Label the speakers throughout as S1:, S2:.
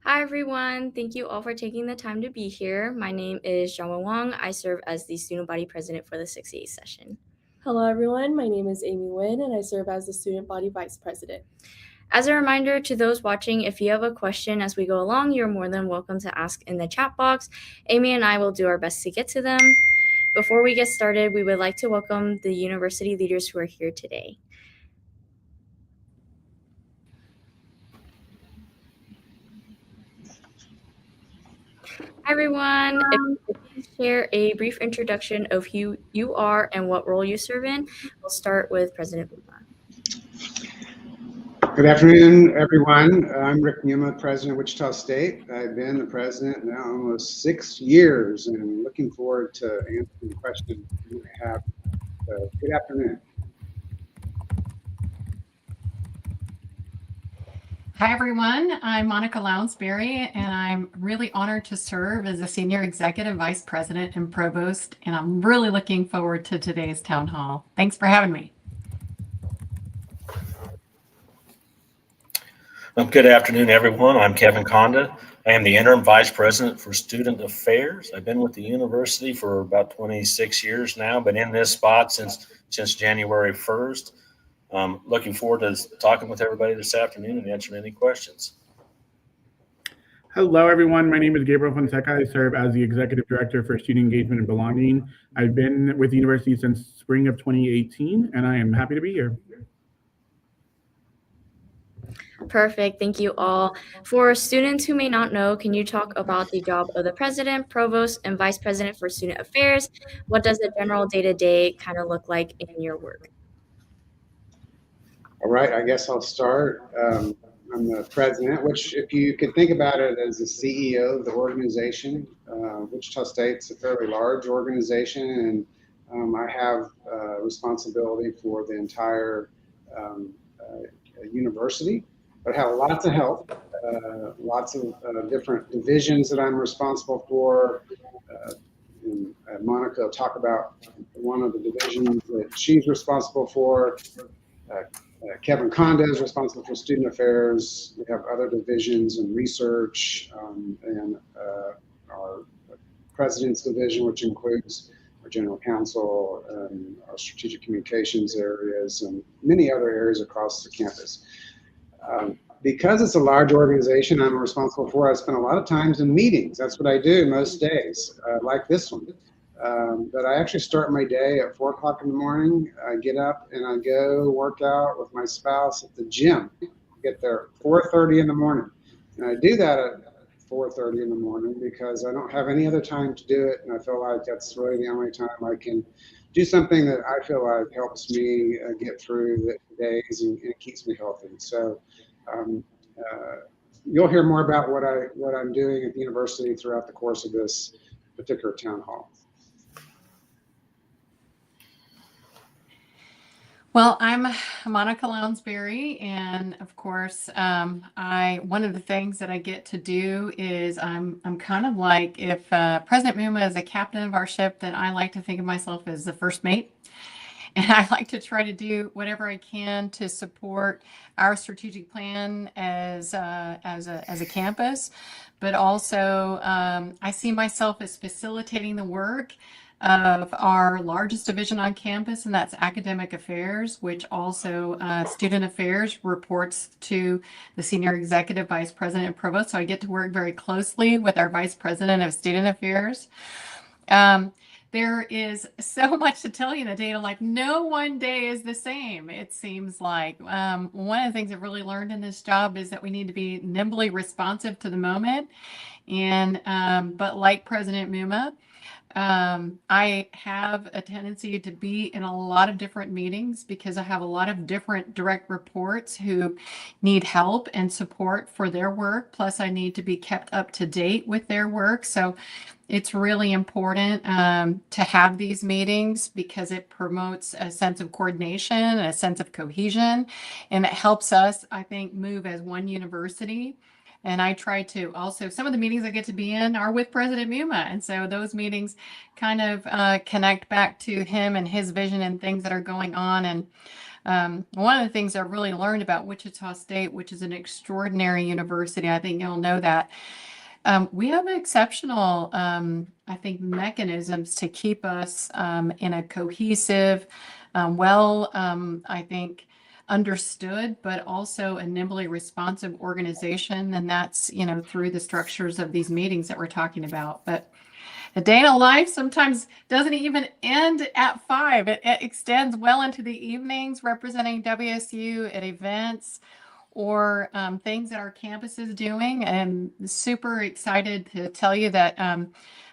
S1: Hi, everyone. Thank you all for taking the time to be here. My name is Zhang Wang. I serve as the student body president for the 6A session.
S2: Hello, everyone. My name is Amy Nguyen, and I serve as the Student Body Vice President.
S1: As a reminder to those watching, if you have a question as we go along, you're more than welcome to ask in the chat box. Amy and I will do our best to get to them. Before we get started, we would like to welcome the university leaders who are here today. Hi, everyone. If you could share a brief introduction of who you are and what role you serve in, we'll start with President Buma.
S3: Good afternoon, everyone. I'm Rick Numa, President of Wichita State. I've been the president now almost 6 years and looking forward to answering questions you may have. Good afternoon.
S4: Hi, everyone. I'm Monica Lounsbury, and I'm really honored to serve as a Senior Executive Vice President and Provost, and I'm really looking forward to today's town hall. Thanks for having me.
S5: Good afternoon, everyone. I'm Kevin Conda. I am the Interim Vice President for Student Affairs. I've been with the university for about 26 years now, been in this spot since January 1st. Looking forward to talking with everybody this afternoon and answering any questions.
S6: Hello, everyone. My name is Gabriel Fonseca. I serve as the Executive Director for Student Engagement and Belonging. I've been with the university since spring of 2018, and I am happy to be here.
S1: Perfect. Thank you all. For students who may not know, can you talk about the job of the president, provost, and vice president for student affairs? What does a general day-to-day kind of look like in your work?
S3: All right, I guess I'll start. I'm the president, which if you could think about it as the CEO of the organization, Wichita State's a fairly large organization, and I have responsibility for the entire university, but have lots of help, lots of different divisions that I'm responsible for. And Monica will talk about one of the divisions that she's responsible for. Kevin Conda is responsible for student affairs. We have other divisions in research and our president's division, which includes our general counsel and our strategic communications areas and many other areas across the campus. Because it's a large organization I'm responsible for, I spend a lot of times in meetings. That's what I do most days, like this one. But I actually start my day at 4 o'clock in the morning. I get up and I go work out with my spouse at the gym. I get there at 4:30 in the morning. And I do that at 4:30 in the morning because I don't have any other time to do it. And I feel like that's really the only time I can do something that I feel like helps me get through the days and it keeps me healthy. So you'll hear more about what I'm doing at the university throughout the course of this particular town hall.
S4: Well, I'm Monica Lounsbury, and of course, one of the things that I get to do is I'm kind of like if President Muma is a captain of our ship, then I like to think of myself as the first mate. And I like to try to do whatever I can to support our strategic plan as a campus, but also I see myself as facilitating the work of our largest division on campus, and that's academic affairs, which also student affairs reports to the senior executive vice president and provost. So I get to work very closely with our vice president of student affairs. There is so much to tell you in the data, like no one day is the same, it seems like. One of the things I've really learned in this job is that we need to be nimbly responsive to the moment. And but like President Muma, I have a tendency to be in a lot of different meetings because I have a lot of different direct reports who need help and support for their work. Plus, I need to be kept up to date with their work. So it's really important to have these meetings because it promotes a sense of coordination, a sense of cohesion, and it helps us, I think, move as one university And I try to also, some of the meetings I get to be in are with President Muma. And so those meetings kind of connect back to him and his vision and things that are going on. And one of the things I've really learned about Wichita State, which is an extraordinary university, I think you'll know that, we have exceptional, I think, mechanisms to keep us in a cohesive, I think, understood, but also a nimbly responsive organization. And that's, through the structures of these meetings that we're talking about. But a day in a life sometimes doesn't even end at 5. It extends well into the evenings, representing WSU at events or things that our campus is doing. And super excited to tell you that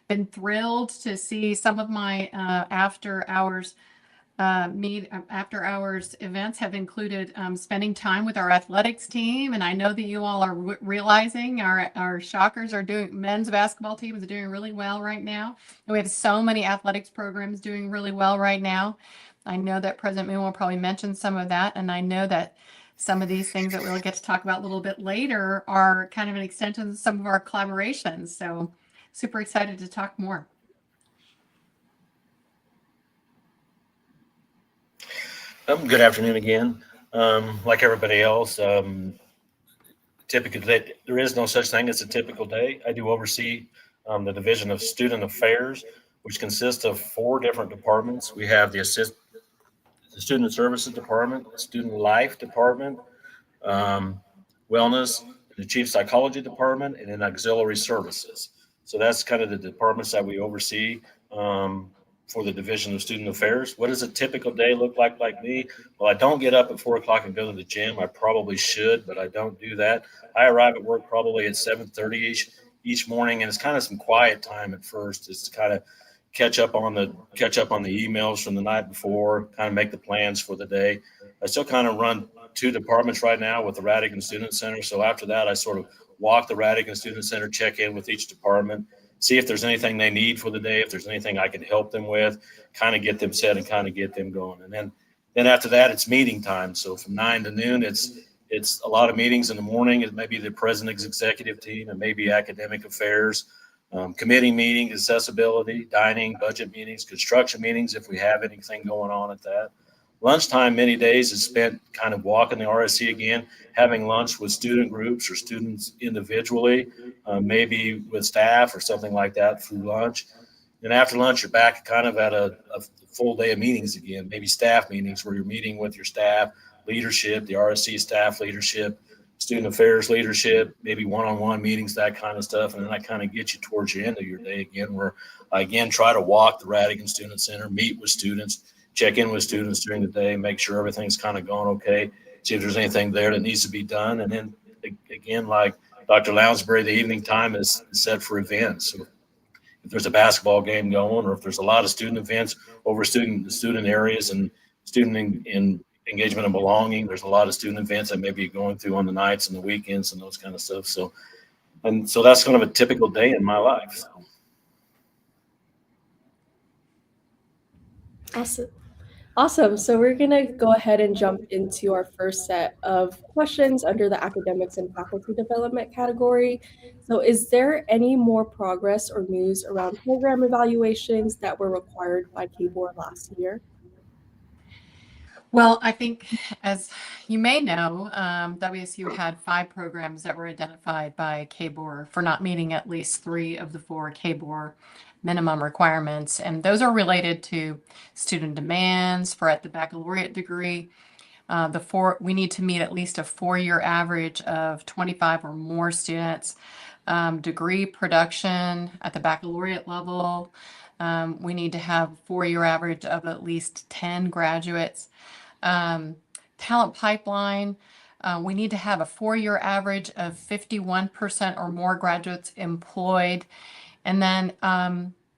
S4: been thrilled to see some of my after hours events have included spending time with our athletics team. And I know that you all are realizing our Shockers men's basketball team is doing really well right now. And we have so many athletics programs doing really well right now. I know that President Moon will probably mention some of that. And I know that some of these things that we'll get to talk about a little bit later are kind of an extension of some of our collaborations. So super excited to talk more.
S5: Good afternoon again. Like everybody else, typically there is no such thing as a typical day. I do oversee the Division of Student Affairs, which consists of 4 different departments. We have the Student Services Department, the Student Life Department, Wellness, the Chief Psychology Department, and then Auxiliary Services. So that's kind of the departments that we oversee for the Division of Student Affairs. What does a typical day look like me? Well, I don't get up at 4 o'clock and go to the gym. I probably should, but I don't do that. I arrive at work probably at 7:30 each morning, and it's kind of some quiet time at first. It's to kind of catch up on the emails from the night before, kind of make the plans for the day. I still kind of run 2 departments right now with the Radigan Student Center. So after that, I sort of walk the Radigan Student Center, check in with each department, see if there's anything they need for the day, if there's anything I can help them with, kind of get them set and kind of get them going. And then after that, it's meeting time. So from 9 to noon, it's a lot of meetings in the morning. It may be the president's executive team, it may be academic affairs, committee meetings, accessibility, dining, budget meetings, construction meetings, if we have anything going on at that. Lunchtime many days is spent kind of walking the RSC again, having lunch with student groups or students individually, maybe with staff or something like that through lunch. And after lunch, you're back kind of at a full day of meetings again, maybe staff meetings where you're meeting with your staff, leadership, the RSC staff leadership, student affairs leadership, maybe one-on-one meetings, that kind of stuff. And then I kind of get you towards the end of your day again, where I again try to walk the Radigan Student Center, meet with students, check in with students during the day, make sure everything's kind of going okay, see if there's anything there that needs to be done. And then again, like Dr. Lounsbury, the evening time is set for events. So if there's a basketball game going, or if there's a lot of student events over student areas and student in engagement and belonging, there's a lot of student events that may be going through on the nights and the weekends and those kind of stuff. So that's kind of a typical day in my life.
S2: Awesome. So we're going to go ahead and jump into our first set of questions under the academics and faculty development category. So is there any more progress or news around program evaluations that were required by KBOR last year?
S4: Well, I think, as you may know, WSU had 5 programs that were identified by KBOR for not meeting at least 3 of the 4 KBOR minimum requirements. And those are related to student demands for at the baccalaureate degree. We need to meet at least a 4-year average of 25 or more students. Degree production at the baccalaureate level. We need to have 4-year average of at least 10 graduates. Talent pipeline, we need to have a 4-year average of 51% or more graduates employed. And then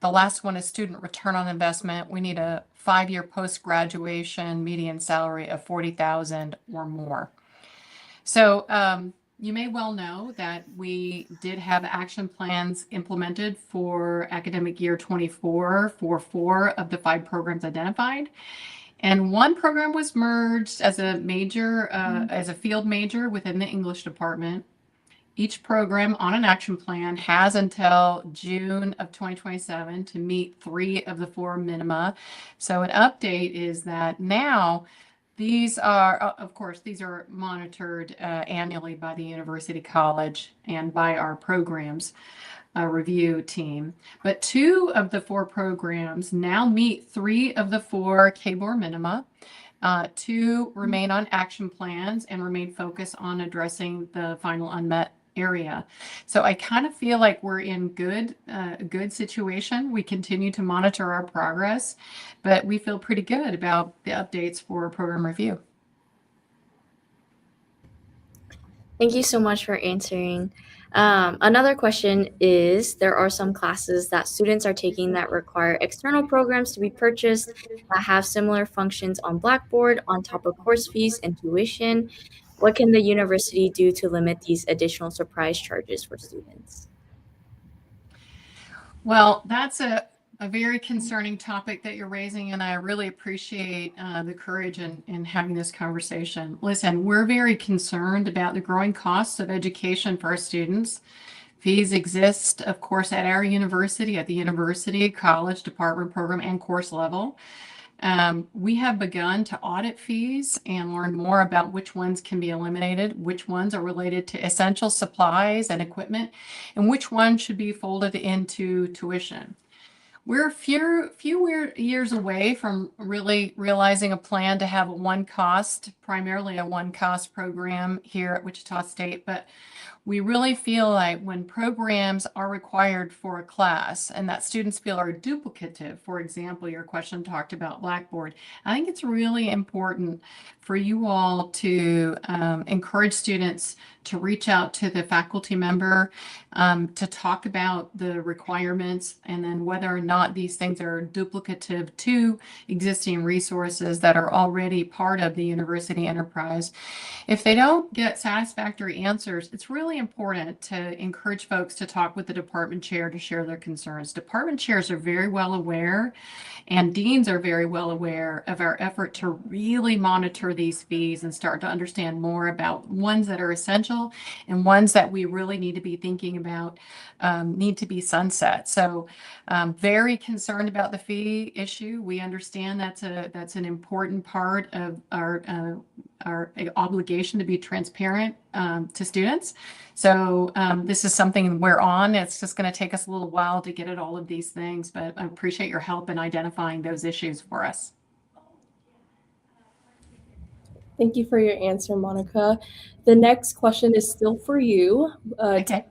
S4: the last one is student return on investment. We need a 5-year post-graduation median salary of $40,000 or more. So you may well know that we did have action plans implemented for academic year 24 for 4 of the 5 programs identified. And 1 program was merged as a major, as a field major within the English department. Each program on an action plan has until June of 2027 to meet 3 of the 4 minima. So an update is that now these are, of course, these are monitored annually by the University College and by our programs review team. But 2 of the 4 programs now meet 3 of the 4 KBOR minima. 2 remain on action plans and remain focused on addressing the final unmet area. So I kind of feel like we're in good situation. We continue to monitor our progress, but we feel pretty good about the updates for program review.
S1: Thank you so much for answering. Another question is, there are some classes that students are taking that require external programs to be purchased that have similar functions on Blackboard on top of course fees and tuition. What can the university do to limit these additional surprise charges for students?
S4: Well, that's a very concerning topic that you're raising, and I really appreciate the courage in having this conversation. Listen, we're very concerned about the growing costs of education for our students. Fees exist, of course, at our university, at the university, college, department, program, and course level. We have begun to audit fees and learn more about which ones can be eliminated, which ones are related to essential supplies and equipment, and which ones should be folded into tuition. We're a few years away from really realizing a plan to have primarily a one cost program here at Wichita State, but we really feel like when programs are required for a class and that students feel are duplicative, for example, your question talked about Blackboard, I think it's really important for you all to encourage students to reach out to the faculty member to talk about the requirements and then whether or not these things are duplicative to existing resources that are already part of the university enterprise. If they don't get satisfactory answers, it's really important to encourage folks to talk with the department chair to share their concerns. Department chairs are very well aware, and deans are very well aware of our effort to really monitor these fees and start to understand more about ones that are essential and ones that we really need to be thinking about need to be sunset. So very concerned about the fee issue. We understand that's an important part of our obligation to be transparent to students. So this is something we're on. It's just going to take us a little while to get at all of these things, but I appreciate your help in identifying those issues for us.
S2: Thank you for your answer, Monica. The next question is still for you.
S4: Okay.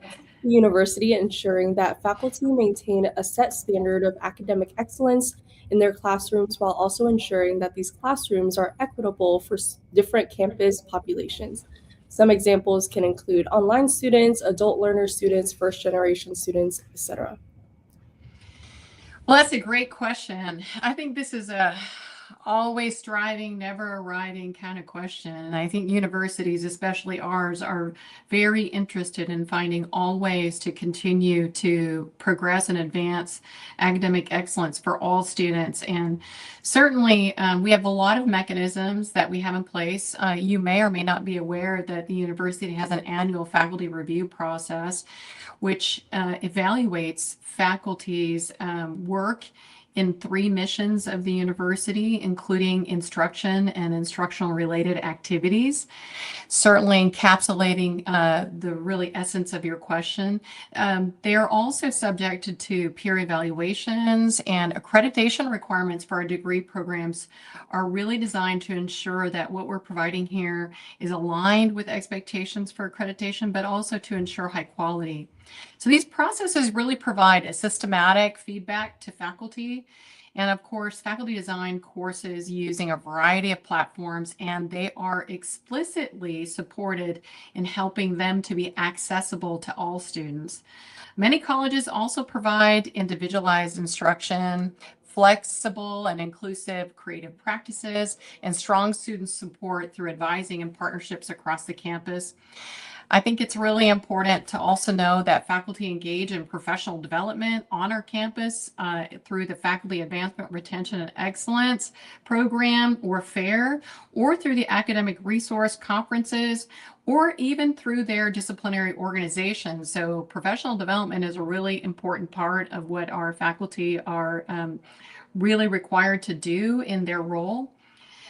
S2: The university ensuring that faculty maintain a set standard of academic excellence in their classrooms while also ensuring that these classrooms are equitable for different campus populations. Some examples can include online students, adult learner students, first generation students, etc.
S4: Well, that's a great question. I think this is a always striving, never arriving kind of question. And I think universities, especially ours, are very interested in finding all ways to continue to progress and advance academic excellence for all students. And certainly, we have a lot of mechanisms that we have in place. You may or may not be aware that the university has an annual faculty review process, which evaluates faculty's work in 3 missions of the university, including instruction and instructional related activities, certainly encapsulating the really essence of your question. They are also subjected to peer evaluations, and accreditation requirements for our degree programs are really designed to ensure that what we're providing here is aligned with expectations for accreditation, but also to ensure high quality. So these processes really provide a systematic feedback to faculty. And of course, faculty design courses using a variety of platforms, and they are explicitly supported in helping them to be accessible to all students. Many colleges also provide individualized instruction, flexible and inclusive creative practices, and strong student support through advising and partnerships across the campus. I think it's really important to also know that faculty engage in professional development on our campus through the Faculty Advancement, Retention, and Excellence program or fair, or through the academic resource conferences, or even through their disciplinary organizations. So professional development is a really important part of what our faculty are really required to do in their role.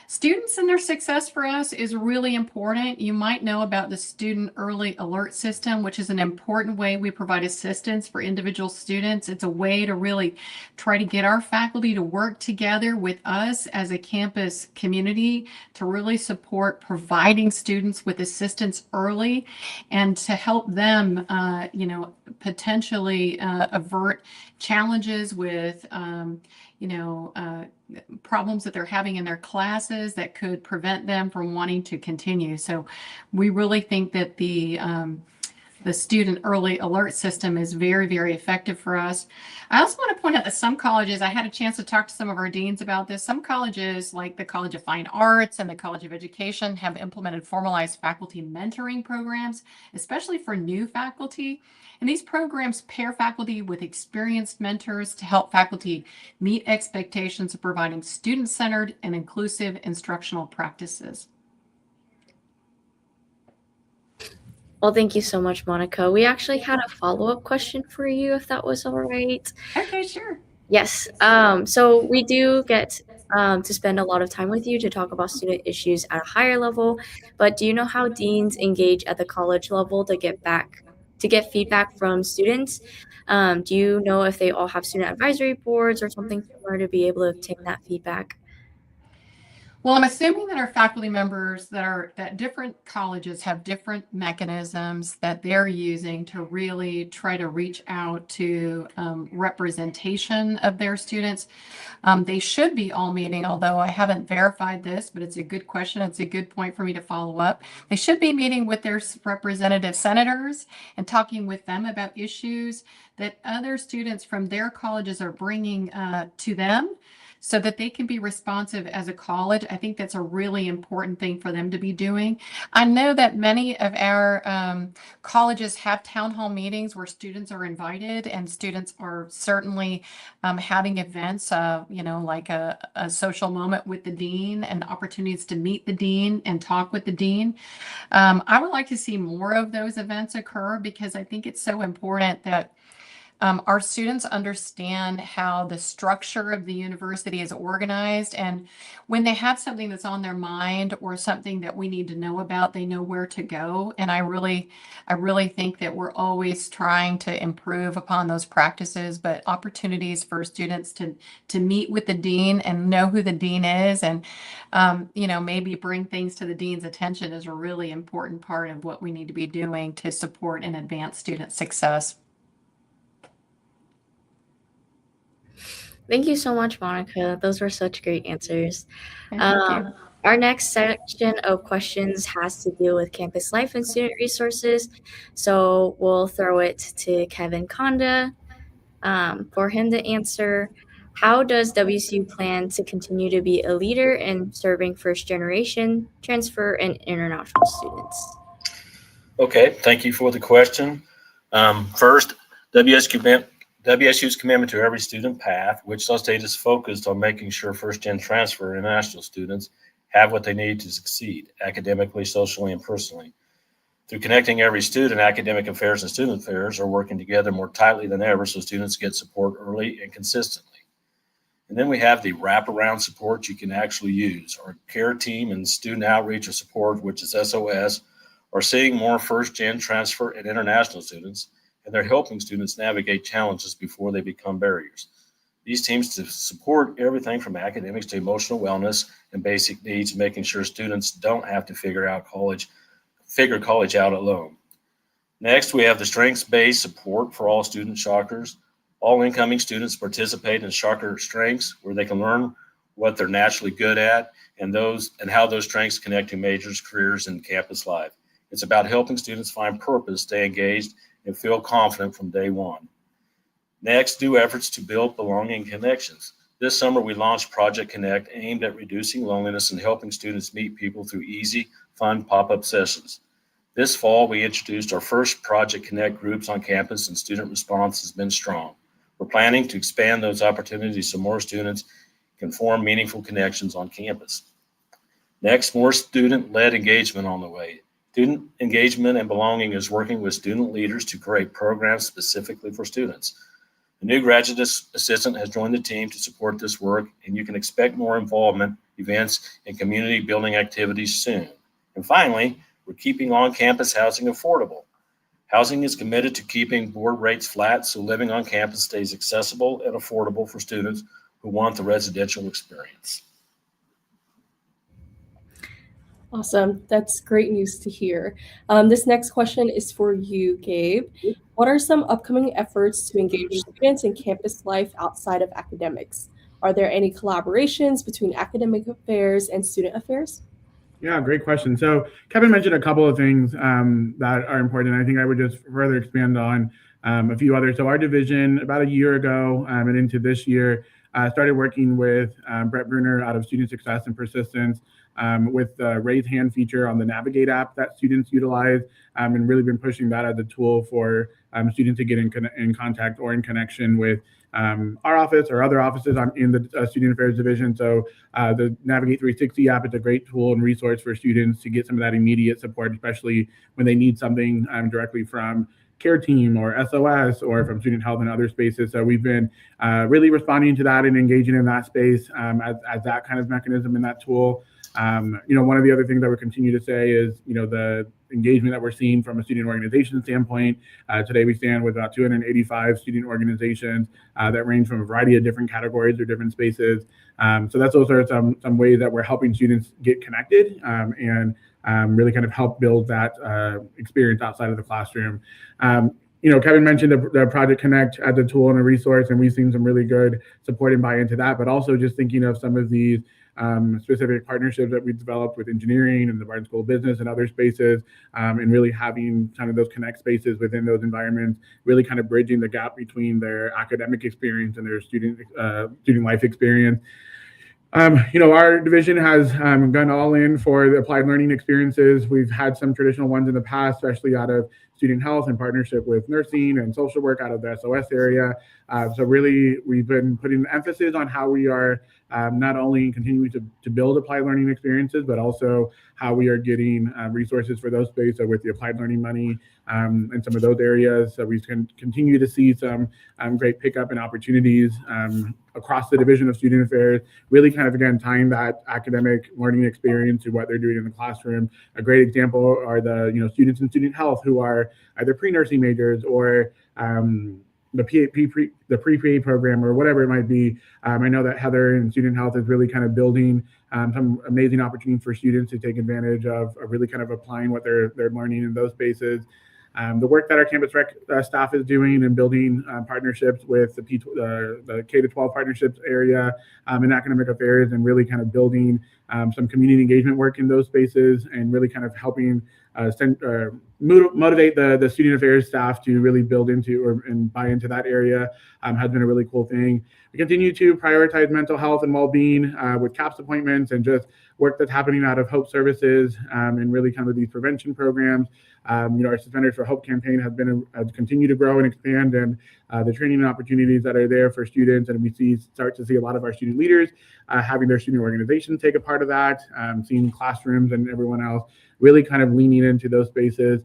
S4: Students and their success for us is really important. You might know about the Student Early Alert System, which is an important way we provide assistance for individual students. It's a way to really try to get our faculty to work together with us as a campus community to really support providing students with assistance early and to help them, potentially avert challenges with, problems that they're having in their classes that could prevent them from wanting to continue. So we really think that the student early alert system is very, very effective for us. I also want to point out that some colleges, I had a chance to talk to some of our deans about this. Some colleges, like the College of Fine Arts and the College of Education, have implemented formalized faculty mentoring programs, especially for new faculty. And these programs pair faculty with experienced mentors to help faculty meet expectations of providing student-centered and inclusive instructional practices.
S1: Well, thank you so much, Monica. We actually had a follow-up question for you, if that was all right.
S4: Okay, sure.
S1: Yes. So we do get to spend a lot of time with you to talk about student issues at a higher level, but do you know how deans engage at the college level to get feedback from students? Do you know if they all have student advisory boards or something similar to be able to obtain that feedback?
S4: Well, I'm assuming that our faculty members that different colleges have different mechanisms that they're using to really try to reach out to representation of their students. They should be all meeting, although I haven't verified this, but it's a good question. It's a good point for me to follow up. They should be meeting with their representative senators and talking with them about issues that other students from their colleges are bringing to them, so that they can be responsive as a college. I think that's a really important thing for them to be doing. I know that many of our colleges have town hall meetings where students are invited, and students are certainly having events, like a social moment with the dean and opportunities to meet the dean and talk with the dean. I would like to see more of those events occur because I think it's so important that our students understand how the structure of the university is organized, and when they have something that's on their mind or something that we need to know about, they know where to go. And I really think that we're always trying to improve upon those practices, but opportunities for students to meet with the dean and know who the dean is, and maybe bring things to the dean's attention is a really important part of what we need to be doing to support and advance student success.
S1: Thank you so much, Monica. Those were such great answers.
S4: Thank you.
S1: Our next section of questions has to do with campus life and student resources. So we'll throw it to Kevin Conda for him to answer. How does WSU plan to continue to be a leader in serving first generation, transfer, and international students?
S5: Okay, thank you for the question. First, WSU's commitment to every student path. Wichita State is focused on making sure first-gen transfer international students have what they need to succeed academically, socially, and personally. Through connecting every student, academic affairs and student affairs are working together more tightly than ever so students get support early and consistently. And then we have the wraparound support you can actually use. Our care team and student outreach or support, which is SOS, are seeing more first-gen transfer and international students, and they're helping students navigate challenges before they become barriers. These teams to support everything from academics to emotional wellness and basic needs, making sure students don't have to figure college out alone. Next, we have the strengths-based support for all student shockers. All incoming students participate in shocker strengths, where they can learn what they're naturally good at and how those strengths connect to majors, careers, and campus life. It's about helping students find purpose, stay engaged, and feel confident from day one. Next, do efforts to build belonging connections. This summer, we launched Project Connect, aimed at reducing loneliness and helping students meet people through easy, fun pop-up sessions. This fall, we introduced our first Project Connect groups on campus, and student response has been strong. We're planning to expand those opportunities so more students can form meaningful connections on campus. Next, more student-led engagement on the way. Student engagement and belonging is working with student leaders to create programs specifically for students. A new graduate assistant has joined the team to support this work, and you can expect more involvement, events, and community building activities soon. And finally, we're keeping on-campus housing affordable. Housing is committed to keeping board rates flat so living on campus stays accessible and affordable for students who want the residential experience.
S2: Awesome. That's great news to hear. This next question is for you, Gabe. What are some upcoming efforts to engage students in campus life outside of academics? Are there any collaborations between academic affairs and student affairs?
S6: Yeah, great question. So Kevin mentioned a couple of things that are important. I think I would just further expand on a few others. So our division, about a year ago and into this year, started working with Brett Bruner out of Student Success and Persistence with the raise hand feature on the Navigate app that students utilize, and really been pushing that as a tool for students to get in contact or in connection with our office or other offices in the Student Affairs Division. So the Navigate 360 app is a great tool and resource for students to get some of that immediate support, especially when they need something directly from care team or SOS or from student health and other spaces. So we've been really responding to that and engaging in that space as that kind of mechanism in that tool. One of the other things that we continue to say is, the engagement that we're seeing from a student organization standpoint. Today we stand with about 285 student organizations that range from a variety of different categories or different spaces. So that's also some ways that we're helping students get connected and really kind of help build that experience outside of the classroom. Kevin mentioned the Project Connect as a tool and a resource, and we've seen some really good support and buy into that, but also just thinking of some of these specific partnerships that we've developed with engineering and the Barton School of Business and other spaces, and really having kind of those connect spaces within those environments, really kind of bridging the gap between their academic experience and their student life experience. Our division has gone all in for the applied learning experiences. We've had some traditional ones in the past, especially out of student health in partnership with nursing and social work out of the SOS area. So really, we've been putting emphasis on how we are not only continuing to build applied learning experiences, but also how we are getting resources for those spaces. So with the applied learning money and some of those areas, so we can continue to see some great pickup and opportunities across the Division of Student Affairs, really kind of, again, tying that academic learning experience to what they're doing in the classroom. A great example are the students in student health who are either pre-nursing majors or the pre-PA program or whatever it might be. I know that Heather in student health is really kind of building some amazing opportunities for students to take advantage of really kind of applying what they're learning in those spaces. The work that our campus rec staff is doing and building partnerships with the K-12 partnerships area in academic affairs, and really kind of building some community engagement work in those spaces, and really kind of helping motivate the student affairs staff to really build into and buy into that area has been a really cool thing. We continue to prioritize mental health and well-being with CAPS appointments and just work that's happening out of Hope Services and really kind of these prevention programs. Our Suspenders for Hope campaign has continued to grow and expand, and the training opportunities that are there for students, and we start to see a lot of our student leaders having their student organizations take a part of that, seeing classrooms and everyone else really kind of leaning into those spaces.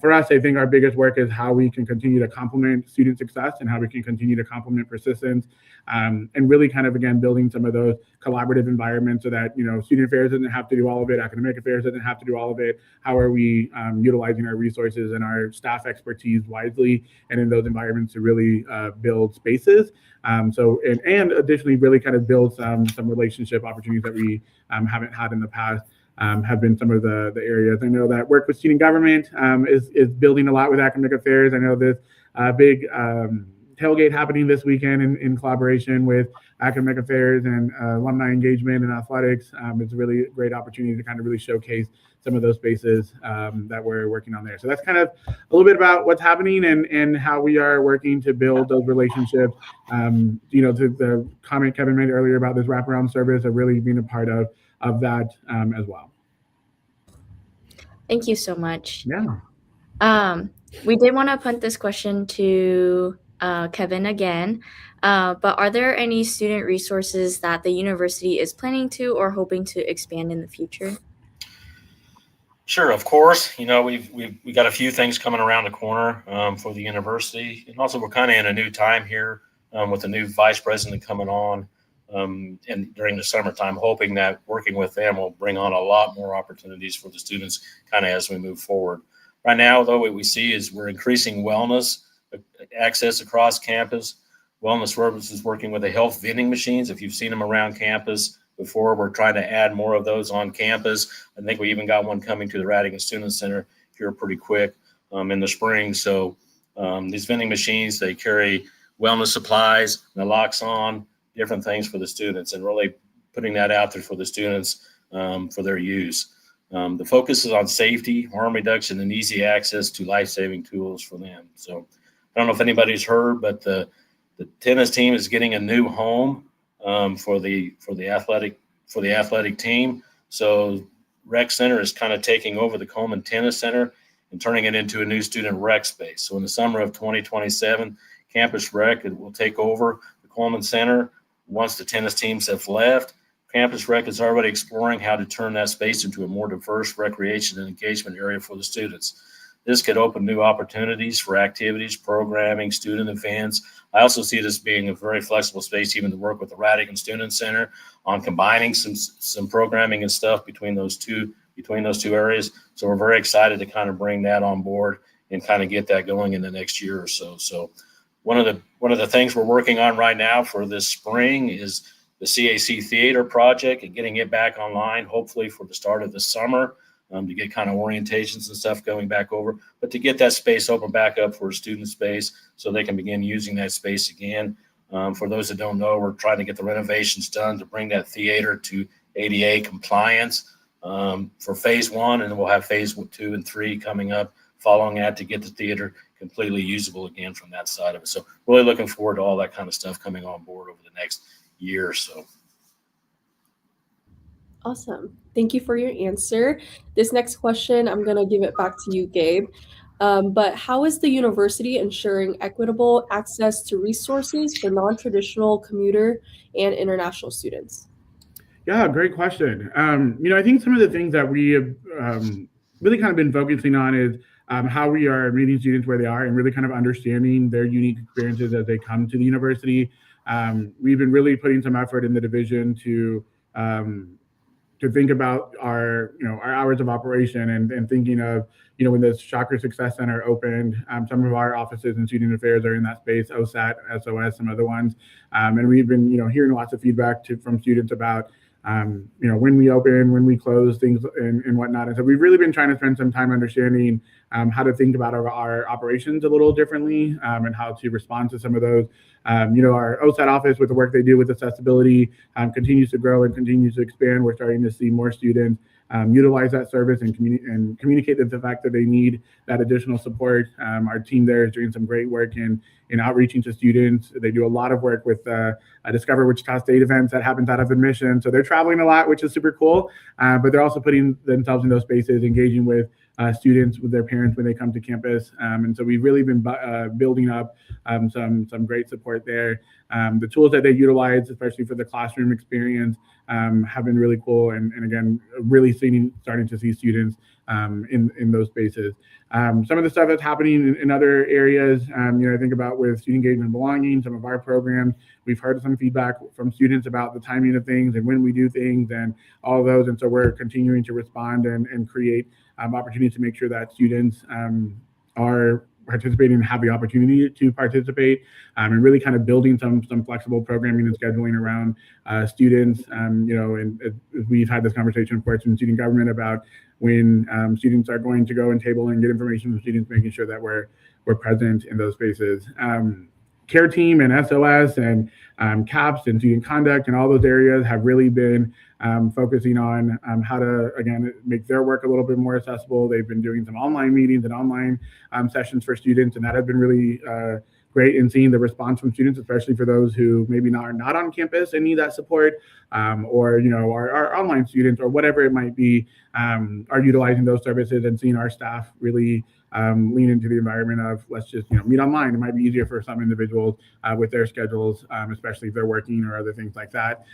S6: For us, I think our biggest work is how we can continue to complement student success and how we can continue to complement persistence, and really kind of, again, building some of those collaborative environments so that, student affairs doesn't have to do all of it, academic affairs doesn't have to do all of it. How are we utilizing our resources and our staff expertise wisely and in those environments to really build spaces? And additionally, really kind of build some relationship opportunities that we haven't had in the past. Have been some of the areas. I know that work with student government is building a lot with academic affairs. I know this big tailgate happening this weekend in collaboration with academic affairs and alumni engagement and athletics. It's a really great opportunity to kind of really showcase some of those spaces that we're working on there. So that's kind of a little bit about what's happening and how we are working to build those relationships. To the comment Kevin made earlier about this wraparound service, of really being a part of that as well.
S1: Thank you so much.
S6: Yeah.
S1: We did want to punt this question to Kevin again, but are there any student resources that the university is planning to or hoping to expand in the future?
S5: Sure, of course. You know, we got a few things coming around the corner for the university, and also we're kind of in a new time here with a new vice president coming on, and during the summertime, hoping that working with them will bring on a lot more opportunities for the students, kind of as we move forward. Right now, though, what we see is we're increasing wellness access across campus. Wellness Services working with the health vending machines. If you've seen them around campus before, we're trying to add more of those on campus. I think we even got one coming to the Radigan Student Center here pretty quick in the spring. So these vending machines, they carry wellness supplies, naloxone, different things for the students, and really putting that out there for the students for their use. The focus is on safety, harm reduction, and easy access to life-saving tools for them. So I don't know if anybody's heard, but the tennis team is getting a new home for the athletic team. So Rec Center is kind of taking over the Coleman Tennis Center and turning it into a new student rec space. So in the summer of 2027, Campus Rec will take over the Coleman Center once the tennis teams have left. Campus Rec is already exploring how to turn that space into a more diverse recreation and engagement area for the students. This could open new opportunities for activities, programming, student events. I also see this being a very flexible space, even to work with the Radigan Student Center on combining some programming and stuff between those two areas. So we're very excited to kind of bring that on board and kind of get that going in the next year or so. So one of the things we're working on right now for this spring is the CAC Theater project and getting it back online, hopefully for the start of the summer. To get kind of orientations and stuff going back over, but to get that space open back up for a student space so they can begin using that space again. For those that don't know, we're trying to get the renovations done to bring that theater to ADA compliance for phase one, and then we'll have phase 2 and 3 coming up following that to get the theater completely usable again from that side of it. So really looking forward to all that kind of stuff coming on board over the next year or so.
S2: Awesome. Thank you for your answer. This next question, I'm going to give it back to you, Gabe. But how is the university ensuring equitable access to resources for non-traditional commuter and international students?
S6: Yeah, great question. I think some of the things that we have really kind of been focusing on is how we are meeting students where they are and really kind of understanding their unique experiences as they come to the university. We've been really putting some effort in the division to think about our hours of operation and thinking of, when the Shocker Success Center opened, some of our offices and student affairs are in that space, OSAT, SOS, some other ones. And we've been, hearing lots of feedback from students about, when we open, when we close, things and whatnot. And so we've really been trying to spend some time understanding how to think about our operations a little differently and how to respond to some of those. Our OSAT office, with the work they do with accessibility, continues to grow and continues to expand. We're starting to see more students utilize that service and communicate the fact that they need that additional support. Our team there is doing some great work in outreaching to students. They do a lot of work with Discover Wichita State events that happens out of admission. So they're traveling a lot, which is super cool. But they're also putting themselves in those spaces, engaging with students, with their parents when they come to campus. And so we've really been building up some great support there. The tools that they utilize, especially for the classroom experience, have been really cool. And again, really starting to see students in those spaces. Some of the stuff that's happening in other areas, I think about with student engagement and belonging, some of our programs, we've heard some feedback from students about the timing of things and when we do things and all of those. And so we're continuing to respond and create opportunities to make sure that students are participating and have the opportunity to participate, and really kind of building some flexible programming and scheduling around students. And we've had this conversation, of course, in student government about when students are going to go and table and get information from students, making sure that we're present in those spaces. Care team and SOS and CAPS and student conduct and all those areas have really been focusing on how to, again, make their work a little bit more accessible. They've been doing some online meetings and online sessions for students, and that has been really great in seeing the response from students, especially for those who maybe are not on campus and need that support, or our online students or whatever it might be, are utilizing those services and seeing our staff really lean into the environment of let's just meet online. It might be easier for some individuals with their schedules, especially if they're working or other things like that.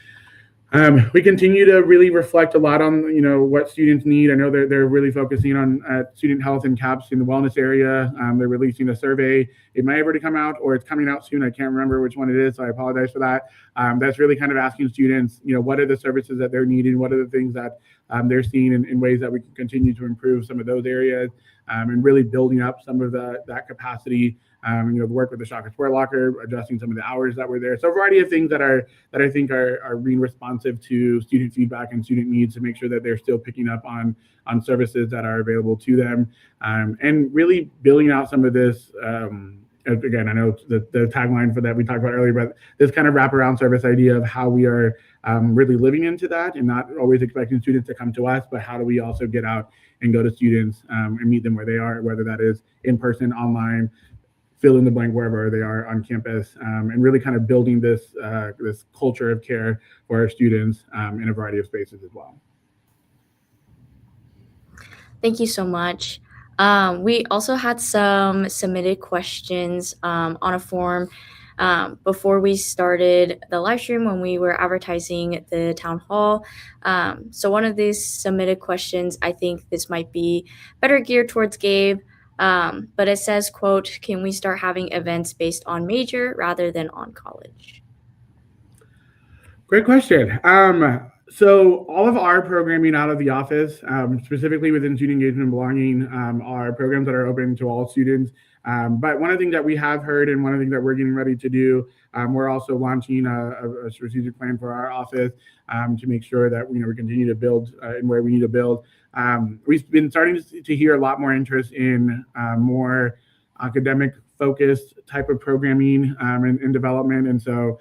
S6: We continue to really reflect a lot on what students need. I know they're really focusing on student health and CAPS in the wellness area. They're releasing a survey. It might have already come out or it's coming out soon. I can't remember which one it is, so I apologize for that. That's really kind of asking students, what are the services that they're needing? What are the things that they're seeing in ways that we can continue to improve some of those areas, and really building up some of that capacity. Work with the Shocker Sport Locker, adjusting some of the hours that were there. So a variety of things that I think are being responsive to student feedback and student needs to make sure that they're still picking up on services that are available to them, and really building out some of this. Again, I know the tagline for that we talked about earlier, but this kind of wraparound service idea of how we are really living into that and not always expecting students to come to us, but how do we also get out and go to students and meet them where they are, whether that is in person, online, fill in the blank wherever they are on campus, and really kind of building this culture of care for our students in a variety of spaces as well.
S1: Thank you so much. We also had some submitted questions on a form before we started the live stream when we were advertising the town hall. So one of these submitted questions, I think this might be better geared towards Gabe. But it says, quote, "Can we start having events based on major rather than on college?"
S6: Great question. So all of our programming out of the office, specifically within student engagement and belonging, are programs that are open to all students. But one of the things that we have heard and one of the things that we're getting ready to do, we're also launching a strategic plan for our office to make sure that we continue to build in where we need to build. We've been starting to hear a lot more interest in more academic focused type of programming and development. And so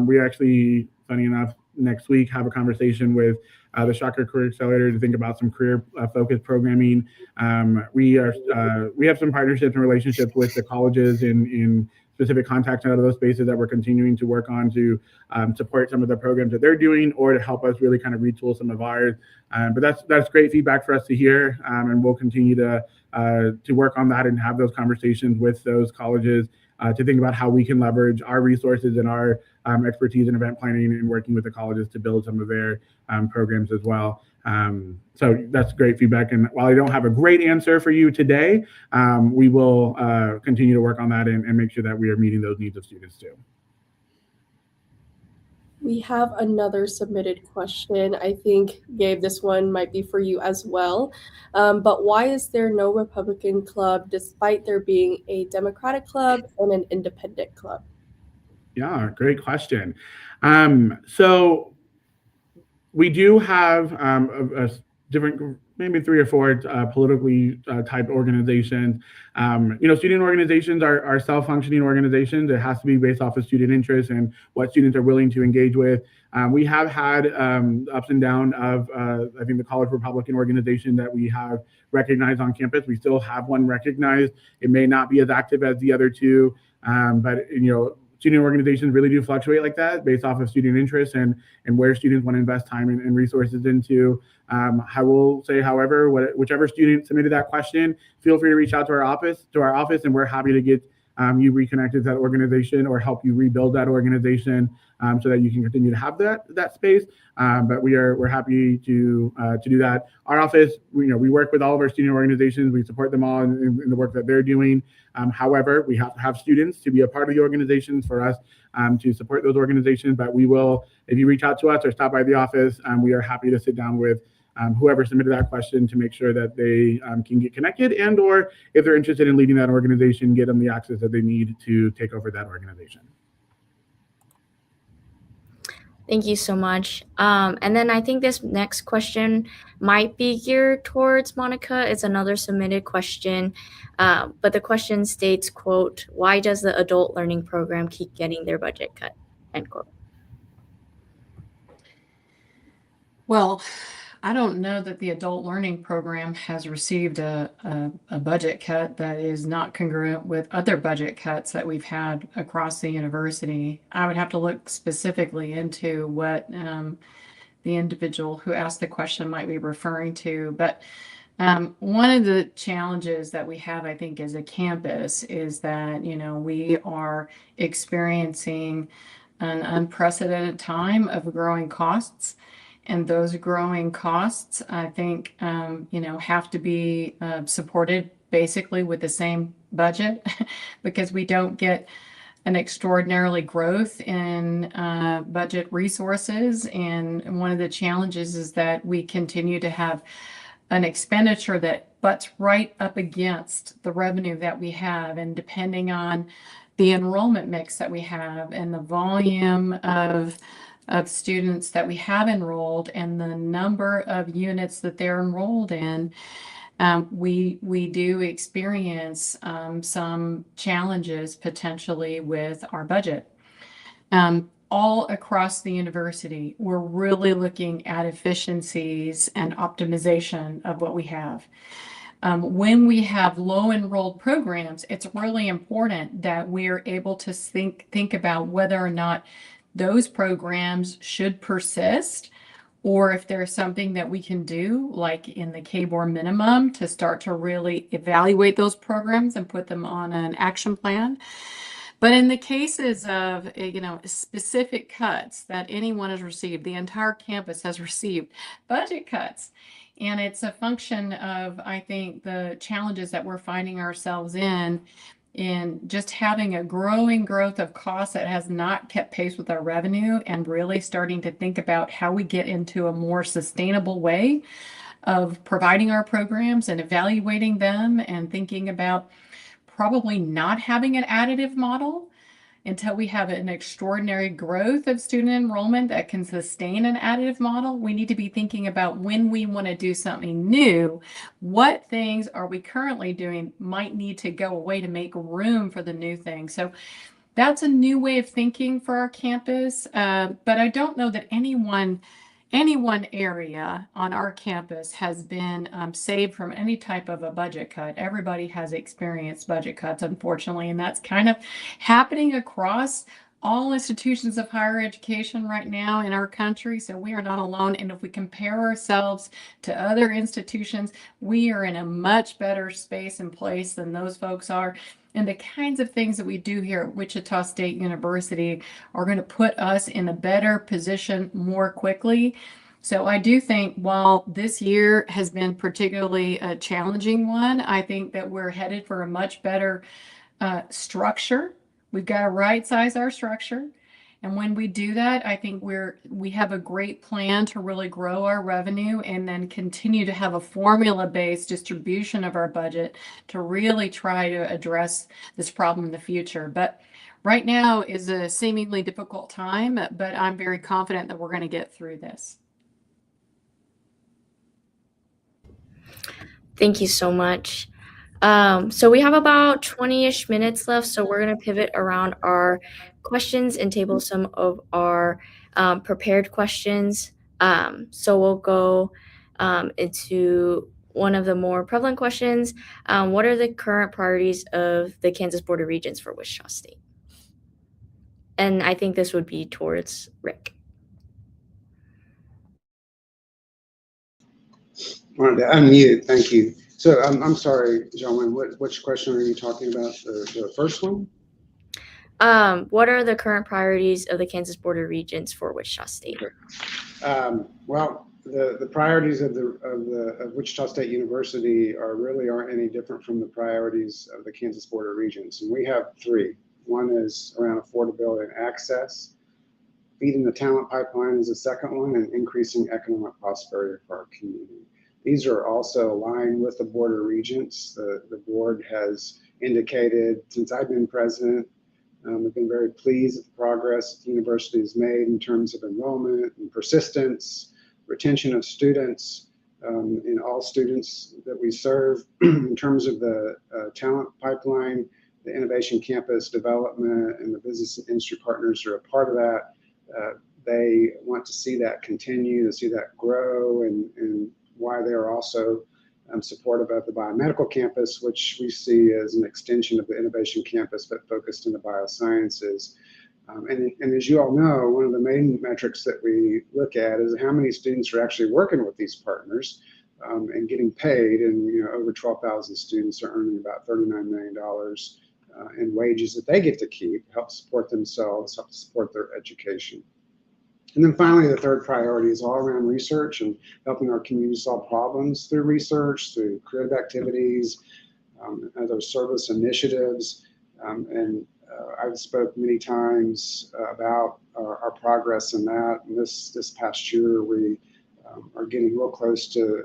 S6: we actually, funny enough, next week have a conversation with the Shocker Career Accelerator to think about some career focused programming. We have some partnerships and relationships with the colleges in specific contacts out of those spaces that we're continuing to work on to support some of the programs that they're doing or to help us really kind of retool some of ours. But that's great feedback for us to hear, and we'll continue to work on that and have those conversations with those colleges to think about how we can leverage our resources and our expertise in event planning and working with the colleges to build some of their programs as well. So that's great feedback. And while I don't have a great answer for you today, we will continue to work on that and make sure that we are meeting those needs of students too.
S2: We have another submitted question. I think, Gabe, this one might be for you as well. But why is there no Republican club despite there being a Democratic club and an independent club?
S6: Yeah, great question. So we do have a different, maybe 3 or 4 politically typed organizations. Student organizations are self-functioning organizations. It has to be based off of student interest and what students are willing to engage with. We have had ups and downs of, I think, the College Republican organization that we have recognized on campus. We still have one recognized. It may not be as active as the other two, but student organizations really do fluctuate like that based off of student interest and where students want to invest time and resources into. I will say, however, whichever student submitted that question, feel free to reach out to our office, and we're happy to get you reconnected to that organization or help you rebuild that organization so that you can continue to have that space. But we're happy to do that. Our office, we work with all of our student organizations. We support them all in the work that they're doing. However, we have to have students to be a part of the organizations for us to support those organizations. But we will, if you reach out to us or stop by the office, we are happy to sit down with whoever submitted that question to make sure that they can get connected, and or if they're interested in leading that organization, get them the access that they need to take over that organization.
S1: Thank you so much. And then I think this next question might be geared towards Monica. It's another submitted question, but the question states, quote, "Why does the adult learning program keep getting their budget cut?" End quote.
S4: Well, I don't know that the adult learning program has received a budget cut that is not congruent with other budget cuts that we've had across the university. I would have to look specifically into what the individual who asked the question might be referring to. But one of the challenges that we have, I think, as a campus is that, we are experiencing an unprecedented time of growing costs. And those growing costs, I think, have to be supported basically with the same budget because we don't get an extraordinarily growth in budget resources. And one of the challenges is that we continue to have an expenditure that butts right up against the revenue that we have. And depending on the enrollment mix that we have and the volume of students that we have enrolled and the number of units that they're enrolled in, we do experience some challenges potentially with our budget. All across the university, we're really looking at efficiencies and optimization of what we have. When we have low enrolled programs, it's really important that we're able to think about whether or not those programs should persist, or if there's something that we can do, like in the KBOR minimum, to start to really evaluate those programs and put them on an action plan. But in the cases of, specific cuts that anyone has received, the entire campus has received budget cuts. And it's a function of, I think, the challenges that we're finding ourselves in just having a growing growth of costs that has not kept pace with our revenue, and really starting to think about how we get into a more sustainable way of providing our programs and evaluating them, and thinking about probably not having an additive model until we have an extraordinary growth of student enrollment that can sustain an additive model. We need to be thinking about, when we want to do something new, what things are we currently doing might need to go away to make room for the new thing. So that's a new way of thinking for our campus. But I don't know that any one area on our campus has been saved from any type of a budget cut. Everybody has experienced budget cuts, unfortunately, and that's kind of happening across all institutions of higher education right now in our country. So we are not alone. And if we compare ourselves to other institutions, we are in a much better space and place than those folks are. And the kinds of things that we do here at Wichita State University are going to put us in a better position more quickly. So I do think, while this year has been particularly a challenging one, I think that we're headed for a much better structure. We've got to right size our structure. And when we do that, I think we have a great plan to really grow our revenue, and then continue to have a formula-based distribution of our budget to really try to address this problem in the future. But right now is a seemingly difficult time, but I'm very confident that we're going to get through this.
S1: Thank you so much. So we have about 20-ish minutes left, so we're going to pivot around our questions and table some of our prepared questions. So we'll go into one of the more prevalent questions. What are the current priorities of the Kansas Board of Regents for Wichita State? And I think this would be towards Rick.
S3: I wanted to unmute. Thank you. So I'm sorry, gentlemen, which question are you talking about? The first one?
S1: What are the current priorities of the Kansas Board of Regents for Wichita State?
S3: Okay. Well, the priorities of Wichita State University aren't any different from the priorities of the Kansas Board of Regents. And we have three. One is around affordability and access. Feeding the talent pipeline is the second one, and increasing economic prosperity for our community. These are also aligned with the Board of Regents. The board has indicated, since I've been president, we've been very pleased with the progress the university has made in terms of enrollment and persistence, retention of students, in all students that we serve. In terms of the talent pipeline, the innovation campus development and the business and industry partners are a part of that. they want to see that continue, to see that grow, and why they're also supportive of the biomedical campus, which we see as an extension of the innovation campus, but focused in the biosciences. And as you all know, one of the main metrics that we look at is how many students are actually working with these partners and getting paid. And over 12,000 students are earning about $39 million in wages that they get to keep, help support themselves, help support their education. And then finally, the third priority is all around research and helping our community solve problems through research, through creative activities, other service initiatives. I've spoke many times about our progress in that. And this past year, we are getting real close to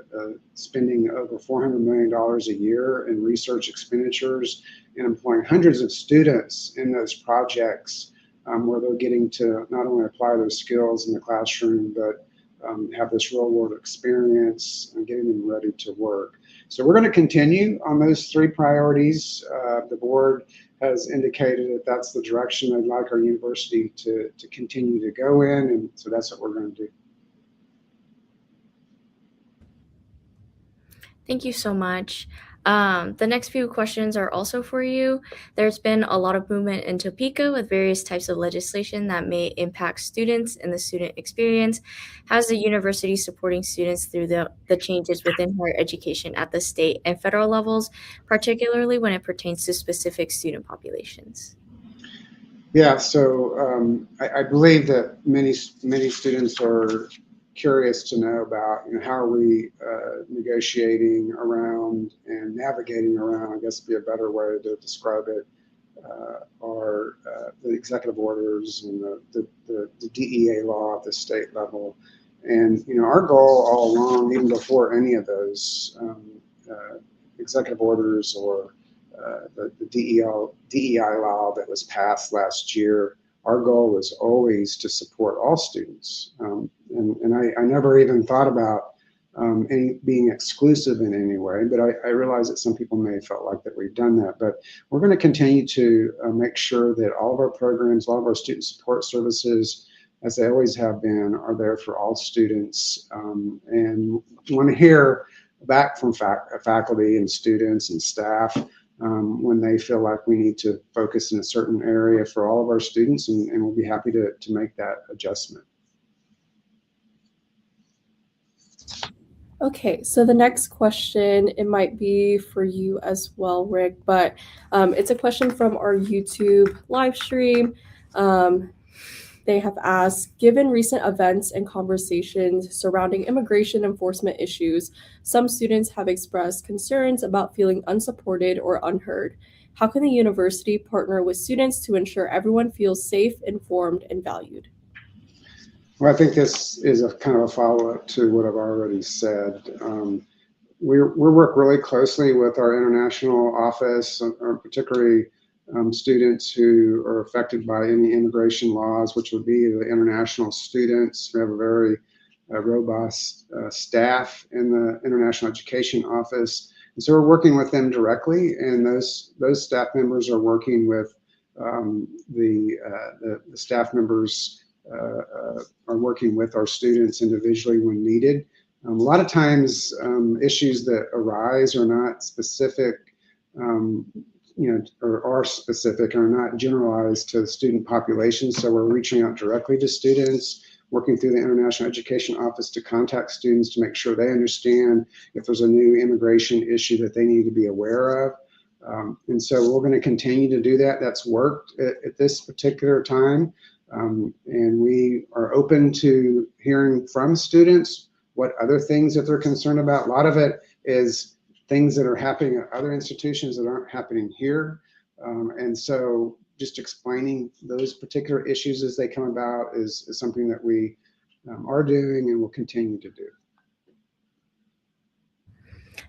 S3: spending over $400 million a year in research expenditures and employing hundreds of students in those projects where they're getting to not only apply those skills in the classroom, but have this real world experience and getting them ready to work. So we're going to continue on those three priorities. The board has indicated that that's the direction they'd like our university to continue to go in, and so that's what we're going to do.
S1: Thank you so much. The next few questions are also for you. There's been a lot of movement in Topeka with various types of legislation that may impact students and the student experience. How's the university supporting students through the changes within higher education at the state and federal levels, particularly when it pertains to specific student populations?
S3: Yeah, so I believe that many students are curious to know about, how are we negotiating around and navigating around, I guess would be a better way to describe it, are the executive orders and the DEA law at the state level. And, our goal all along, even before any of those executive orders or the DEI law that was passed last year, our goal was always to support all students. And I never even thought about being exclusive in any way, but I realize that some people may have felt like that we've done that. But we're going to continue to make sure that all of our programs, all of our student support services, as they always have been, are there for all students. And want to hear back from faculty and students and staff when they feel like we need to focus in a certain area for all of our students, and we'll be happy to make that adjustment.
S2: Okay, so the next question, it might be for you as well, Rick, but it's a question from our YouTube live stream. They have asked, given recent events and conversations surrounding immigration enforcement issues, some students have expressed concerns about feeling unsupported or unheard. How can the university partner with students to ensure everyone feels safe, informed, and valued?
S3: Well, I think this is a kind of a follow-up to what I've already said. We work really closely with our international office, or particularly students who are affected by any immigration laws, which would be the international students. We have a very robust staff in the International Education Office. And so we're working with them directly, and those staff members are working with the staff members are working with our students individually when needed. A lot of times issues that arise are not specific, or are specific, are not generalized to the student population. So we're reaching out directly to students, working through the International Education Office to contact students to make sure they understand if there's a new immigration issue that they need to be aware of. And so we're going to continue to do that. That's worked at this particular time. And we are open to hearing from students what other things that they're concerned about. A lot of it is things that are happening at other institutions that aren't happening here. And so just explaining those particular issues as they come about is something that we are doing and will continue to do.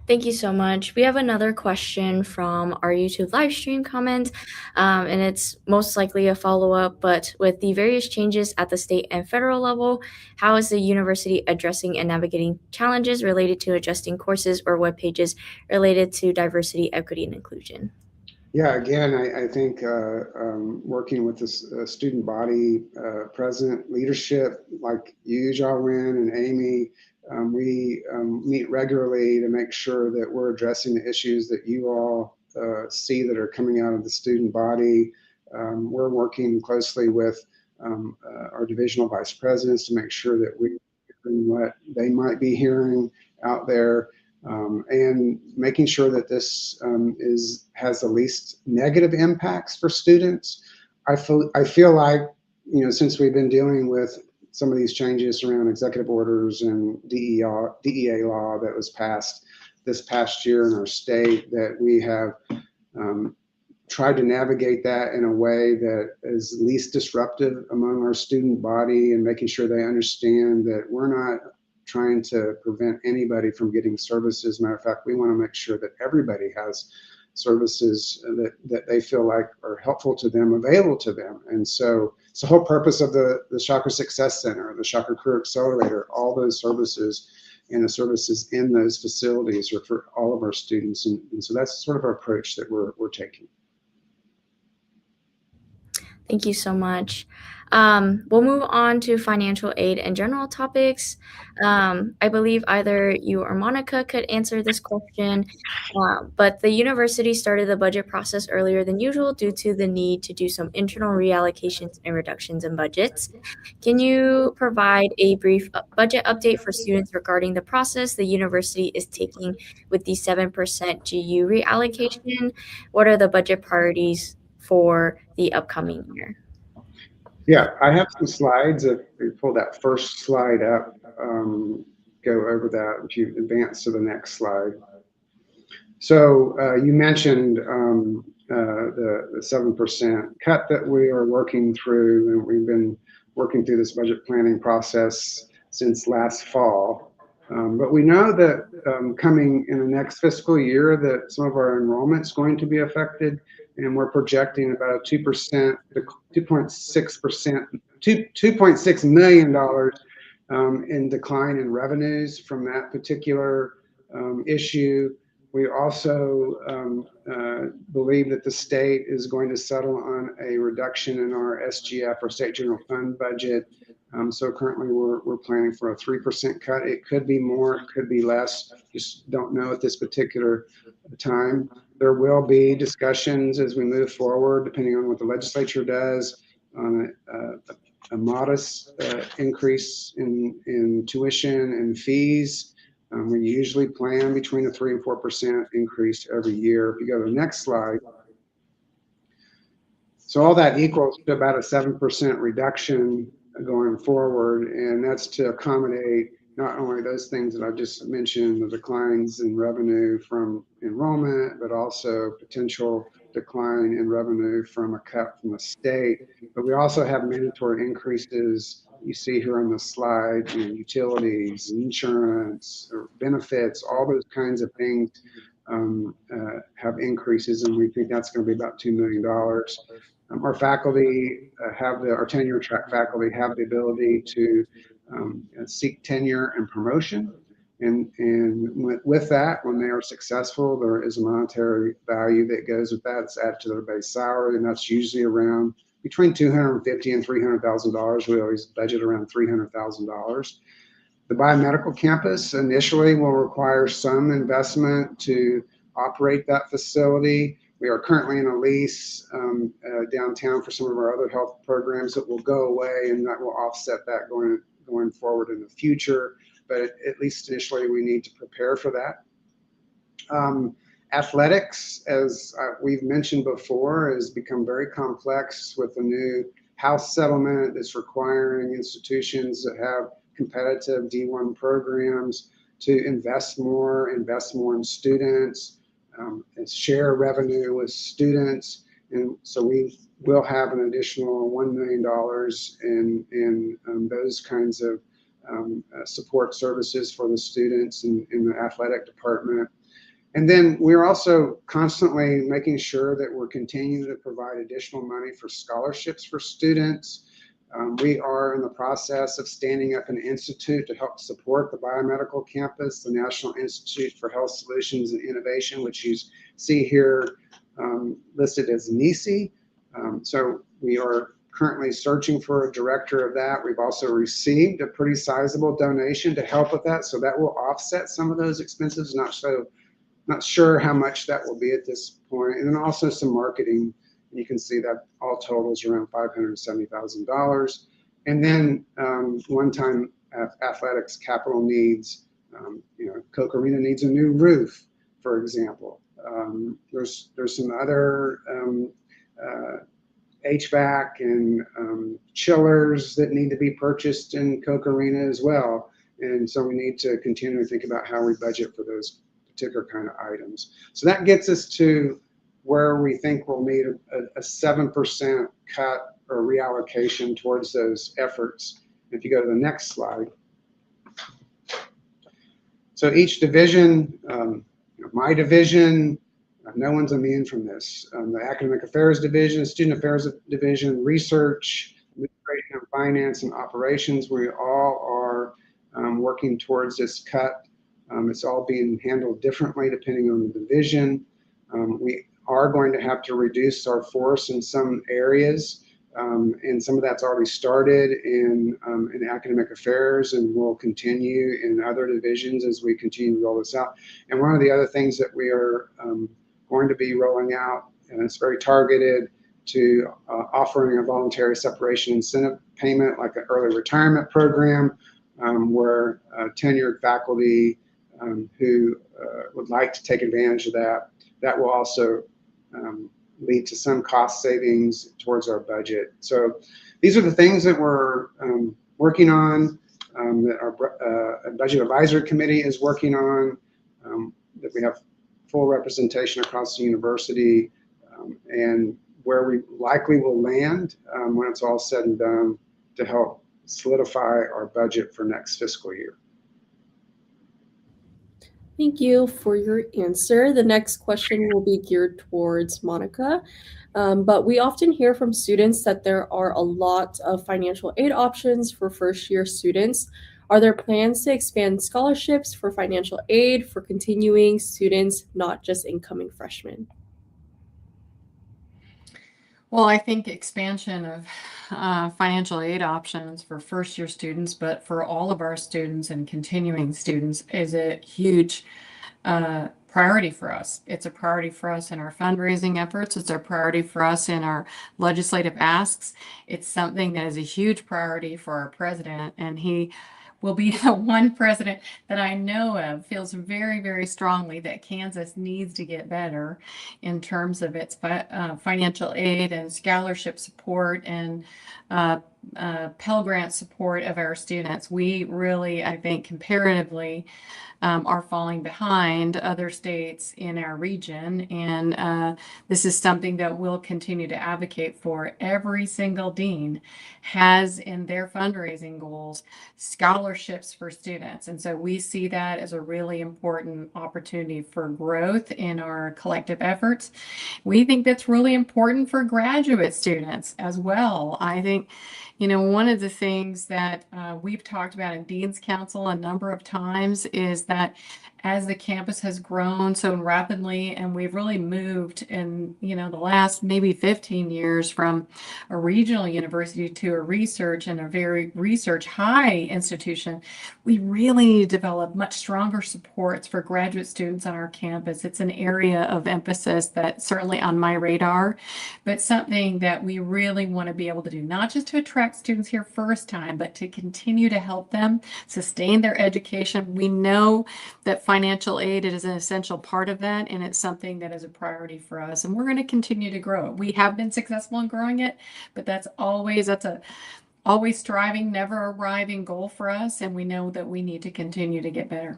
S1: Thank you so much. We have another question from our YouTube live stream comment, and it's most likely a follow-up, but with the various changes at the state and federal level, how is the university addressing and navigating challenges related to adjusting courses or web pages related to diversity, equity, and inclusion?
S3: Yeah, again, I think working with this student body president leadership like you, Jawin, and Amy, we meet regularly to make sure that we're addressing the issues that you all see that are coming out of the student body. We're working closely with our divisional vice presidents to make sure that we're hearing what they might be hearing out there, and making sure that this has the least negative impacts for students. I feel like, since we've been dealing with some of these changes around executive orders and DEA law that was passed this past year in our state, that we have um, tried to navigate that in a way that is least disruptive among our student body, and making sure they understand that we're not trying to prevent anybody from getting services. Matter of fact, we want to make sure that everybody has services that they feel like are helpful to them, available to them. And so it's the whole purpose of the Chakra Success Center, the Chakra Career Accelerator. All those services and the services in those facilities are for all of our students. And so that's sort of our approach that we're taking.
S1: Thank you so much. We'll move on to financial aid and general topics. I believe either you or Monica could answer this question, but the university started the budget process earlier than usual due to the need to do some internal reallocations and reductions in budgets. Can you provide a brief budget update for students regarding the process the university is taking with the 7% GU reallocation? What are the budget priorities for the upcoming year?
S3: Yeah, I have some slides. If you pull that first slide up, go over that. If you advance to the next slide. So you mentioned the 7% cut that we are working through, and we've been working through this budget planning process since last fall. But we know that coming in the next fiscal year that some of our enrollment's going to be affected, and we're projecting about a 2%, 2.6%, $2.6 million in decline in revenues from that particular issue. We also believe that the state is going to settle on a reduction in our SGF, or State General Fund budget. So currently we're planning for a 3% cut. It could be more, it could be less, just don't know at this particular time. There will be discussions as we move forward, depending on what the legislature does, on a modest increase in tuition and fees. We usually plan between a 3 and 4% increase every year. If you go to the next slide. So all that equals to about a 7% reduction going forward, and that's to accommodate not only those things that I just mentioned, the declines in revenue from enrollment, but also potential decline in revenue from a cut from the state. But we also have mandatory increases you see here on the slide, utilities, insurance, or benefits, all those kinds of things have increases, and we think that's going to be about $2 million. Our faculty our tenure track faculty have the ability to seek tenure and promotion. And with that, when they are successful, there is a monetary value that goes with that. It's added to their base salary, and that's usually around between $250,000 and $300,000. We always budget around $300,000. The biomedical campus initially will require some investment to operate that facility. We are currently in a lease downtown for some of our other health programs that will go away, and that will offset that going forward in the future. But at least initially, we need to prepare for that. Athletics, as we've mentioned before, has become very complex with the new House settlement that's requiring institutions that have competitive D1 programs to invest more in students, and share revenue with students. And so we will have an additional $1 million in those kinds of support services for the students in the athletic department. And then we're also constantly making sure that we're continuing to provide additional money for scholarships for students. We are in the process of standing up an institute to help support the biomedical campus, the National Institute for Health Solutions and Innovation, which you see here listed as NECE. So we are currently searching for a director of that. We've also received a pretty sizable donation to help with that, so that will offset some of those expenses. Not sure how much that will be at this point. And then also some marketing. You can see that all totals around $570,000. And then one-time athletics capital needs. Coke Arena needs a new roof, for example. There's some other HVAC and chillers that need to be purchased in Coke Arena as well. And so we need to continue to think about how we budget for those particular kind of items. So that gets us to where we think we'll need a 7% cut or reallocation towards those efforts. If you go to the next slide. So each division, my division, no one's immune from this. The Academic Affairs Division, Student Affairs Division, Research, Administration and Finance, and Operations, we all are working towards this cut. It's all being handled differently depending on the division. We are going to have to reduce our force in some areas, and some of that's already started in academic affairs and will continue in other divisions as we continue to roll this out. And one of the other things that we are going to be rolling out, and it's very targeted to offering a voluntary separation incentive payment, like an early retirement program, where tenured faculty who would like to take advantage of that will also lead to some cost savings towards our budget. So these are the things that we're working on, that our Budget Advisory Committee is working on, that we have full representation across the university, and where we likely will land when it's all said and done to help solidify our budget for next fiscal year.
S2: Thank you for your answer. The next question will be geared towards Monica. But we often hear from students that there are a lot of financial aid options for first-year students. Are there plans to expand scholarships for financial aid for continuing students, not just incoming freshmen?
S4: Well, I think expansion of financial aid options for first-year students, but for all of our students and continuing students is a huge priority for us. It's a priority for us in our fundraising efforts. It's a priority for us in our legislative asks. It's something that is a huge priority for our president, and he will be the one president that I know of feels very, very strongly that Kansas needs to get better in terms of its financial aid and scholarship support and Pell Grant support of our students. We really, I think, comparatively are falling behind other states in our region. And this is something that we'll continue to advocate for. Every single dean has in their fundraising goals scholarships for students. And so we see that as a really important opportunity for growth in our collective efforts. We think that's really important for graduate students as well. I think, one of the things that we've talked about in Dean's Council a number of times is that as the campus has grown so rapidly, and we've really moved in, the last maybe 15 years from a regional university to a research and a very research high institution, we really need to develop much stronger supports for graduate students on our campus. It's an area of emphasis that's certainly on my radar, but something that we really want to be able to do, not just to attract students here first time, but to continue to help them sustain their education. We know that financial aid is an essential part of that, and it's something that is a priority for us, and we're going to continue to grow it. We have been successful in growing it, but that's a always striving, never arriving goal for us, and we know that we need to continue to get better.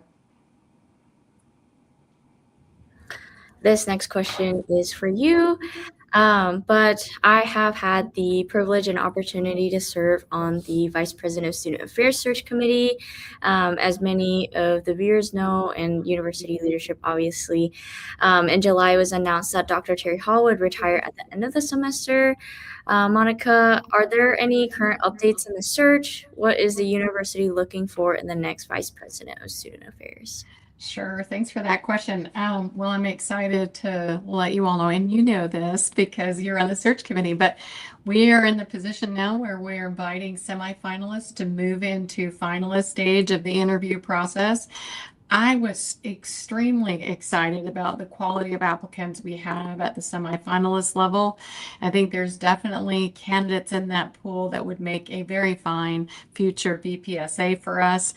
S1: This next question is for you. But I have had the privilege and opportunity to serve on the Vice President of Student Affairs Search Committee. As many of the viewers know, and university leadership, obviously, in July it was announced that Dr. Terry Hall would retire at the end of the semester. Monica, are there any current updates in the search? What is the university looking for in the next Vice President of Student Affairs?
S4: Sure. Thanks for that question. Well, I'm excited to let you all know, and you know this because you're on the search committee, but we are in the position now where we're inviting semifinalists to move into finalist stage of the interview process. I was extremely excited about the quality of applicants we have at the semifinalist level. I think there's definitely candidates in that pool that would make a very fine future VPSA for us.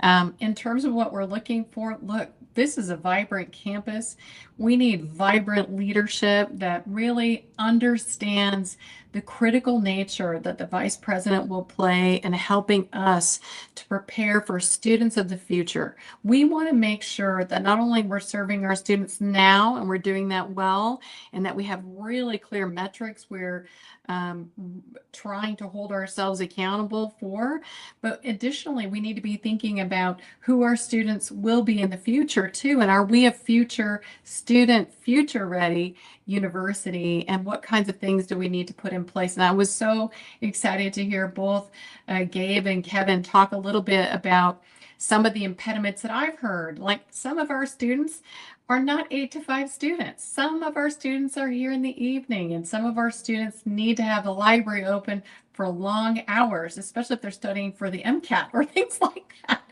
S4: In terms of what we're looking for, look, this is a vibrant campus. We need vibrant leadership that really understands the critical nature that the vice president will play in helping us to prepare for students of the future. We want to make sure that not only we're serving our students now and we're doing that well, and that we have really clear metrics we're trying to hold ourselves accountable for, but additionally, we need to be thinking about who our students will be in the future too, and are we a future student, future ready university, and what kinds of things do we need to put in place? And I was so excited to hear both Gabe and Kevin talk a little bit about some of the impediments that I've heard. Like some of our students are not 8 to 5 students. Some of our students are here in the evening, and some of our students need to have the library open for long hours, especially if they're studying for the MCAT or things like that.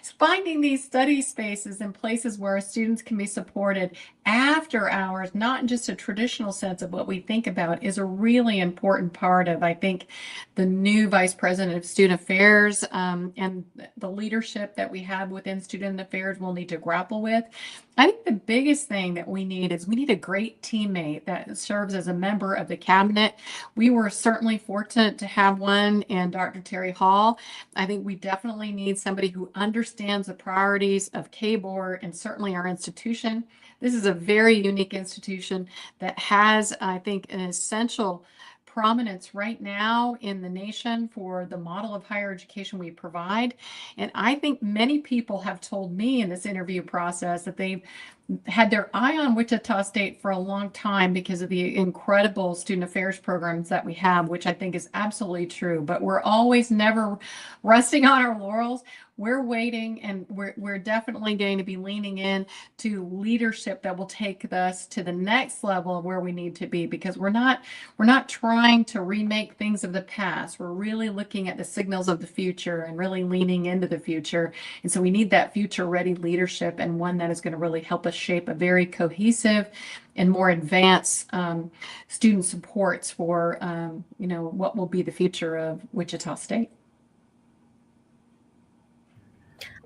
S4: So finding these study spaces and places where our students can be supported after hours, not in just a traditional sense of what we think about, is a really important part of, I think, the new Vice President of Student Affairs and the leadership that we have within Student Affairs will need to grapple with. I think the biggest thing that we need is we need a great teammate that serves as a member of the cabinet. We were certainly fortunate to have one in Dr. Terry Hall. I think we definitely need somebody who understands the priorities of KBOR and certainly our institution. This is a very unique institution that has, I think, an essential prominence right now in the nation for the model of higher education we provide. And I think many people have told me in this interview process that they've had their eye on Wichita State for a long time because of the incredible student affairs programs that we have, which I think is absolutely true. But we're always never resting on our laurels. We're waiting, and we're definitely going to be leaning in to leadership that will take us to the next level of where we need to be, because we're not trying to remake things of the past. We're really looking at the signals of the future and really leaning into the future. And so we need that future ready leadership, and one that is going to really help us shape a very cohesive and more advanced student supports for what will be the future of Wichita State.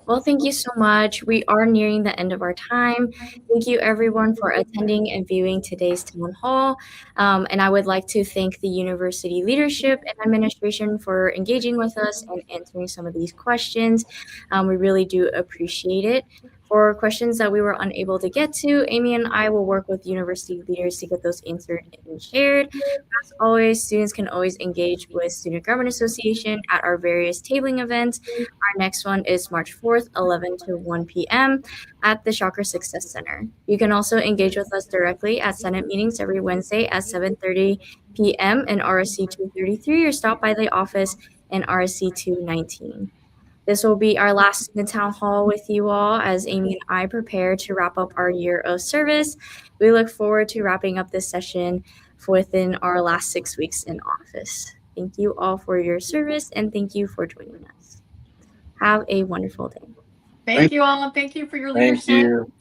S1: Well, thank you so much. We are nearing the end of our time. Thank you, everyone, for attending and viewing today's town hall. And I would like to thank the university leadership and administration for engaging with us and answering some of these questions. We really do appreciate it. For questions that we were unable to get to, Amy and I will work with university leaders to get those answered and shared. As always, students can always engage with Student Government Association at our various tabling events. Our next one is March 4th, 11 to 1 p.m. at the Shocker Success Center. You can also engage with us directly at Senate meetings every Wednesday at 7:30 p.m. in RSC 233, or stop by the office in RSC 219. This will be our last student town hall with you all as Amy and I prepare to wrap up our year of service. We look forward to wrapping up this session within our last 6 weeks in office. Thank you all for your service, and thank you for joining us. Have a wonderful day.
S4: Thank you all, and thank you for your
S5: Thank
S4: leadership.
S5: you.